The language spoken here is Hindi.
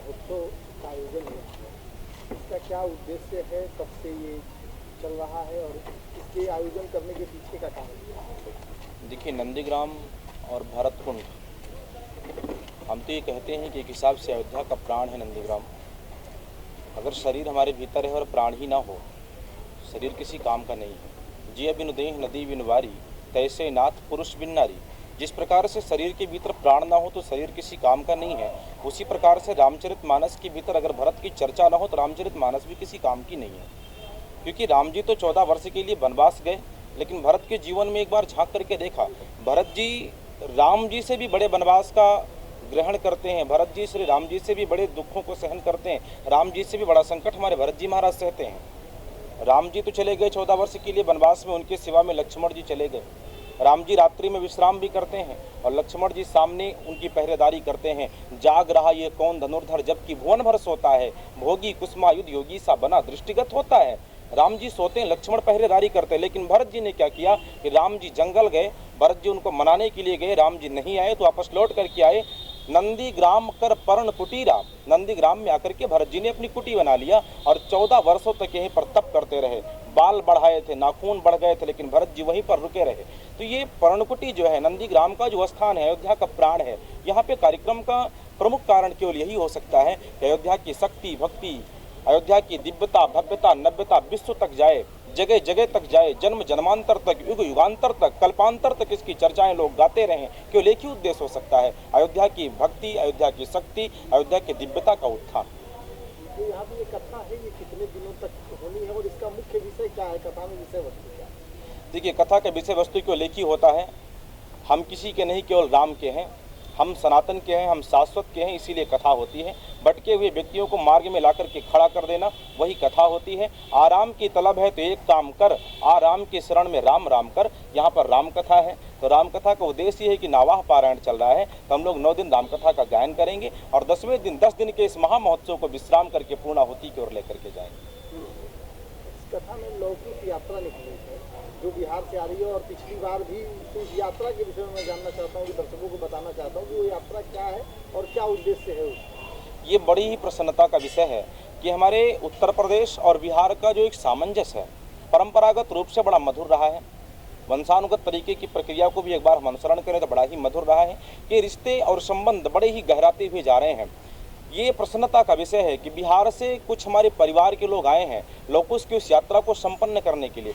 महोत्सव का आयोजन हुआ है, इसका क्या उद्देश्य है, कब से ये चल रहा है और इसके आयोजन करने के पीछे का कारण? देखिए, नंदीग्राम और भरतकुंड, हम तो ये कहते हैं कि एक हिसाब से अयोध्या का प्राण है नंदीग्राम। अगर शरीर हमारे भीतर है और प्राण ही ना हो, शरीर किसी काम का नहीं है। जिय बिनु देह नदी बिनु वारी, तैसे नाथ पुरुष बिन नारी। जिस प्रकार से शरीर के भीतर प्राण ना हो तो शरीर किसी काम का नहीं है, उसी प्रकार से रामचरितमानस के भीतर अगर भरत की चर्चा ना हो तो रामचरितमानस भी किसी काम की नहीं है। क्योंकि राम जी तो 14 वर्ष के लिए वनवास गए, लेकिन भरत के जीवन में एक बार झांक करके देखा, भरत जी राम जी से भी बड़े वनवास का ग्रहण करते हैं। भरत जी श्री राम जी से भी बड़े दुखों को सहन करते हैं। राम जी से भी बड़ा संकट हमारे भरत जी महाराज सहते हैं। राम जी तो चले गए 14 वर्ष के लिए वनवास में, उनके सिवा में लक्ष्मण जी चले गए। राम जी रात्रि में विश्राम भी करते हैं और लक्ष्मण जी सामने उनकी पहरेदारी करते हैं। जाग रहा ये कौन धनुर्धर, जबकि भुवन भर सोता है, भोगी कुसुमायुध योगी सा बना दृष्टिगत होता है। राम जी सोते हैं, लक्ष्मण पहरेदारी करते हैं। लेकिन भरत जी ने क्या किया कि राम जी जंगल गए, भरत जी उनको मनाने के लिए गए, राम जी नहीं आए तो वापस लौट करके आए। नंदीग्राम कर पर्ण कुटीरा, नंदीग्राम में आकर के भरत जी ने अपनी कुटी बना लिया और 14 वर्षों तक यहीं पर तप करते रहे। बाल बढ़ाए थे, नाखून बढ़ गए थे, लेकिन भरत जी वहीं पर रुके रहे। तो ये पर्णकुटी जो है नंदीग्राम का जो स्थान है, अयोध्या का प्राण है। यहाँ पे कार्यक्रम का प्रमुख कारण केवल यही हो सकता है कि अयोध्या की शक्ति भक्ति, अयोध्या की दिव्यता भव्यता नव्यता विश्व तक जाए, जगह जगह तक जाए, जन्म जन्मांतर तक, युग युगांतर तक, कल्पांतर तक इसकी चर्चाएं लोग गाते रहें। केवल एक ही उद्देश्य हो सकता है, अयोध्या की भक्ति, अयोध्या की शक्ति, अयोध्या की दिव्यता का उत्थान। तो यहाँ पे ये कथा है, ये कितने दिनों तक होनी है और इसका मुख्य विषय क्या है, कथा में विषय वस्तु क्या है? देखिए, कथा का विषय वस्तु केवल एक ही होता है, हम किसी के नहीं, केवल राम के हैं, हम सनातन के हैं, हम शाश्वत के हैं, इसीलिए कथा होती है। भटके हुए व्यक्तियों को मार्ग में ला करके खड़ा कर देना, वही कथा होती है। आराम की तलब है तो एक काम कर, आराम के शरण में राम राम कर। यहाँ पर राम कथा है, तो राम कथा का उद्देश्य ये है कि नावाह पारायण चल रहा है, तो हम लोग 9 दिन राम कथा का गायन करेंगे और 10वें दिन 10 दिन के इस महामहोत्सव को विश्राम करके पूर्णाहुति की ओर लेकर के जाएंगे। इस कथा में लौकिक यात्रा निकली है जो बिहार से आ रही है और पिछली बार भी, तो इस यात्रा के विषय में मैं जानना चाहता हूँ कि दर्शकों को बताना चाहता हूँ कि वो यात्रा क्या है और क्या उद्देश्य है उसका। ये बड़ी ही प्रसन्नता का विषय है कि हमारे उत्तर प्रदेश और बिहार का जो एक सामंजस्य है, परंपरागत रूप से बड़ा मधुर रहा है। वंशानुगत तरीके की प्रक्रिया को भी एक बार हम अनुसरण करें तो बड़ा ही मधुर रहा है कि रिश्ते और संबंध बड़े ही गहराते हुए जा रहे हैं। ये प्रसन्नता का विषय है कि बिहार से कुछ हमारे परिवार के लोग आए हैं, लोग उसकी उस यात्रा को संपन्न करने के लिए।